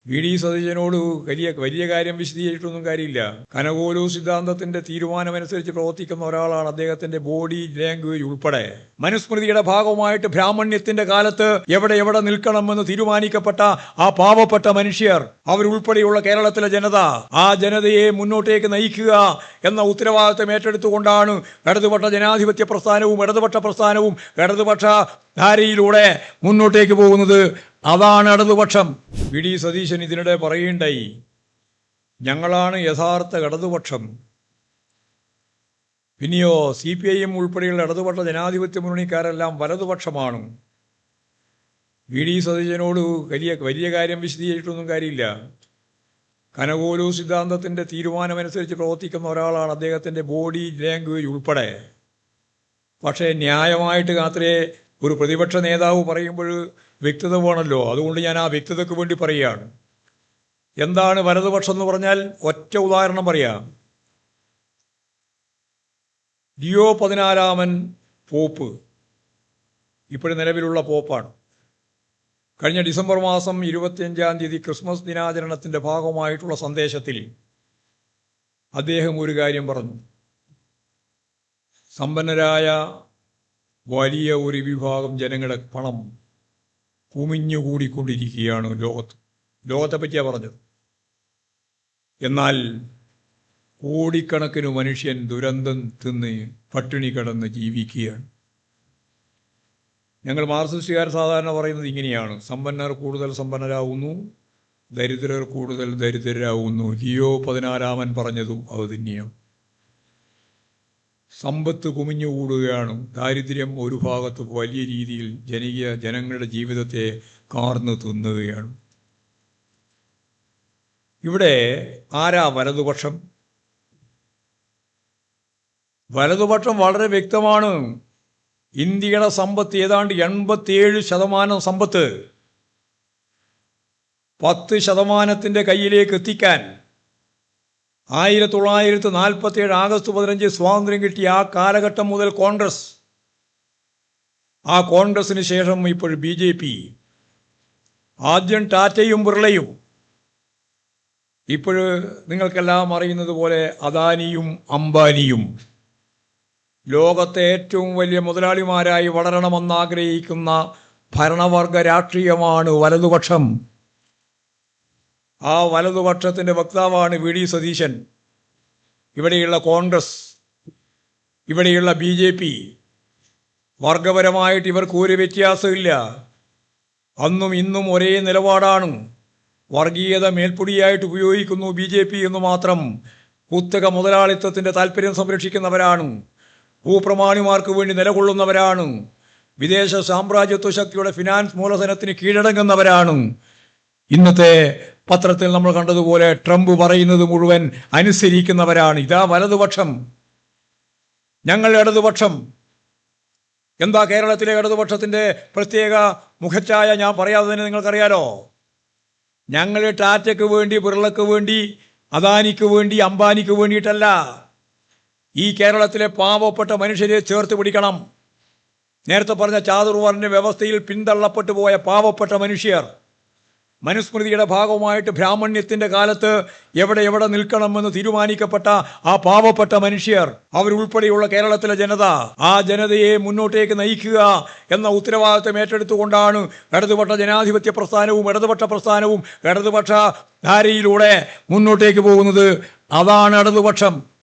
VD. സതീശനോട് വലിയ കാര്യം വിശദീകരിച്ചിട്ടൊന്നും കാര്യമില്ല. കനകോലു സിദ്ധാന്തത്തിന്റെ തീരുമാനമനുസരിച്ച് പ്രവർത്തിക്കുന്ന ഒരാളാണ്. അദ്ദേഹത്തിന്റെ ബോഡി ലാംഗ്വേജ് ഉൾപ്പെടെ മനുസ്മൃതിയുടെ ഭാഗമായിട്ട് ബ്രാഹ്മണ്യത്തിന്റെ കാലത്ത് എവിടെ നിൽക്കണമെന്ന് തീരുമാനിക്കപ്പെട്ട ആ പാവപ്പെട്ട മനുഷ്യർ, അവരുൾപ്പെടെയുള്ള കേരളത്തിലെ ജനത, ആ ജനതയെ മുന്നോട്ടേക്ക് നയിക്കുക എന്ന ഉത്തരവാദിത്തം ഏറ്റെടുത്തുകൊണ്ടാണ് ഇടതുപക്ഷ ജനാധിപത്യ പ്രസ്ഥാനവും ഇടതുപക്ഷ പ്രസ്ഥാനവും ഇടതുപക്ഷ ധാരയിലൂടെ മുന്നോട്ടേക്ക് പോകുന്നത്. അതാണ് ഇടതുപക്ഷം. വി.ഡി. സതീശൻ ഇതിനിടെ പറയുണ്ടായി, ഞങ്ങളാണ് യഥാർത്ഥ ഇടതുപക്ഷം. പിന്നെയോ CPIM ഉൾപ്പെടെയുള്ള ഇടതുപക്ഷ ജനാധിപത്യ മുന്നണിക്കാരെല്ലാം വലതുപക്ഷമാണ്. വി.ഡി. സതീശനോട് വലിയ കാര്യം വിശദീകരിച്ചിട്ടൊന്നും കാര്യമില്ല. കനകോലു സിദ്ധാന്തത്തിന്റെ തീരുമാനമനുസരിച്ച് പ്രവർത്തിക്കുന്ന ഒരാളാണ്. അദ്ദേഹത്തിന്റെ ബോഡി ലാംഗ്വേജ് ഉൾപ്പെടെ. പക്ഷേ ന്യായമായിട്ട് മാത്രമേ ഒരു പ്രതിപക്ഷ നേതാവ് പറയുമ്പോൾ വ്യക്തത വേണമല്ലോ. അതുകൊണ്ട് ഞാൻ ആ വ്യക്തതയ്ക്ക് വേണ്ടി പറയുകയാണ്. എന്താണ് വലതുപക്ഷം എന്ന് പറഞ്ഞാൽ ഒറ്റ ഉദാഹരണം പറയാം. ലിയോ 14 പോപ്പ് ഇപ്പോഴും നിലവിലുള്ള പോപ്പാണ്. കഴിഞ്ഞ ഡിസംബർ മാസം 25 ക്രിസ്മസ് ദിനാചരണത്തിന്റെ ഭാഗമായിട്ടുള്ള സന്ദേശത്തിൽ അദ്ദേഹം ഒരു കാര്യം പറഞ്ഞു. സമ്പന്നരായ വലിയ ഒരു വിഭാഗം ജനങ്ങളുടെ പണം കുമിഞ്ഞുകൂടിക്കൊണ്ടിരിക്കുകയാണ് ലോകത്തെ പറ്റിയാണ് പറഞ്ഞത്. എന്നാൽ കോടിക്കണക്കിന് മനുഷ്യൻ ദുരന്തം തിന്ന് പട്ടിണി കിടന്ന് ജീവിക്കുകയാണ്. ഞങ്ങൾ മാർക്സിസ്റ്റുകാർ സാധാരണ പറയുന്നത് ഇങ്ങനെയാണ്: സമ്പന്നർ കൂടുതൽ സമ്പന്നരാകുന്നു, ദരിദ്രർ കൂടുതൽ ദരിദ്രരാകുന്നു. ലിയോ 14 പറഞ്ഞതും അത് തന്നെയാണ്. സമ്പത്ത് കുമിഞ്ഞുകൂടുകയാണ്. ദാരിദ്ര്യം ഒരു ഭാഗത്ത് വലിയ രീതിയിൽ ജനങ്ങളുടെ ജീവിതത്തെ കാർന്നു തിന്നുകയാണ്. ഇവിടെ ആരാ വലതുപക്ഷം? വലതുപക്ഷം വളരെ വ്യക്തമാണ്. ഇന്ത്യയുടെ സമ്പത്ത് ഏതാണ്ട് 87% സമ്പത്ത് 10% കയ്യിലേക്ക് എത്തിക്കാൻ 1947 ആഗസ്റ്റ് 15 സ്വാതന്ത്ര്യം കിട്ടിയ ആ കാലഘട്ടം മുതൽ കോൺഗ്രസിന് ശേഷം ഇപ്പോൾ BJP, ആദ്യം ടാറ്റയും ബിർളയും, ഇപ്പോൾ നിങ്ങൾക്കെല്ലാം അറിയുന്നത് പോലെ അദാനിയും അംബാനിയും, ലോകത്തെ ഏറ്റവും വലിയ മുതലാളിമാരായി വളരണമെന്നാഗ്രഹിക്കുന്ന ഭരണവർഗ രാഷ്ട്രീയമാണ് വലതുപക്ഷം. ആ വലതുപക്ഷത്തിന്റെ വക്താവാണ് വി.ഡി. സതീശൻ. ഇവിടെയുള്ള കോൺഗ്രസ്, ഇവിടെയുള്ള BJP, വർഗപരമായിട്ട് ഇവർക്ക് ഒരു വ്യത്യാസമില്ല. അന്നും ഇന്നും ഒരേ നിലപാടാണ്. വർഗീയത മേൽപ്പൊടിയായിട്ട് ഉപയോഗിക്കുന്നു BJP എന്ന് മാത്രം. കുത്തക മുതലാളിത്തത്തിന്റെ താല്പര്യം സംരക്ഷിക്കുന്നവരാണ്. ഭൂപ്രമാണിമാർക്ക് വേണ്ടി നിലകൊള്ളുന്നവരാണ്. വിദേശ സാമ്രാജ്യത്വ ശക്തിയുടെ ഫിനാൻസ് മൂലധനത്തിന് കീഴടങ്ങുന്നവരാണ്. ഇന്നത്തെ പത്രത്തിൽ നമ്മൾ കണ്ടതുപോലെ ട്രംപ് പറയുന്നത് മുഴുവൻ അനുസരിക്കുന്നവരാണ്. ഇതാ വലതുപക്ഷം. ഞങ്ങൾ ഇടതുപക്ഷം. എന്താ കേരളത്തിലെ ഇടതുപക്ഷത്തിന്റെ പ്രത്യേക മുഖച്ഛായ? ഞാൻ പറയാതെ തന്നെ നിങ്ങൾക്കറിയാലോ. ഞങ്ങൾ ടാറ്റയ്ക്ക് വേണ്ടി, ബിർളക്ക് വേണ്ടി, അദാനിക്ക് വേണ്ടി, അംബാനിക്ക് വേണ്ടിയിട്ടല്ല. ഈ കേരളത്തിലെ പാവപ്പെട്ട മനുഷ്യരെ ചേർത്ത് പിടിക്കണം. നേരത്തെ പറഞ്ഞ ചാതുർവർണ്ണ വ്യവസ്ഥയിൽ പിന്തള്ളപ്പെട്ടു പോയ പാവപ്പെട്ട മനുഷ്യർ, മനുസ്മൃതിയുടെ ഭാഗമായിട്ട് ബ്രാഹ്മണ്യത്തിന്റെ കാലത്ത് എവിടെ നിൽക്കണമെന്ന് തീരുമാനിക്കപ്പെട്ട ആ പാവപ്പെട്ട മനുഷ്യർ, അവരുൾപ്പെടെയുള്ള കേരളത്തിലെ ജനത, ആ ജനതയെ മുന്നോട്ടേക്ക് നയിക്കുക എന്ന ഉത്തരവാദിത്തം ഏറ്റെടുത്തുകൊണ്ടാണ് ഇടതുപക്ഷ ജനാധിപത്യ പ്രസ്ഥാനവും ഇടതുപക്ഷ പ്രസ്ഥാനവും ഇടതുപക്ഷ ധാരയിലൂടെ മുന്നോട്ടേക്ക് പോകുന്നത്. അതാണ് ഇടതുപക്ഷം.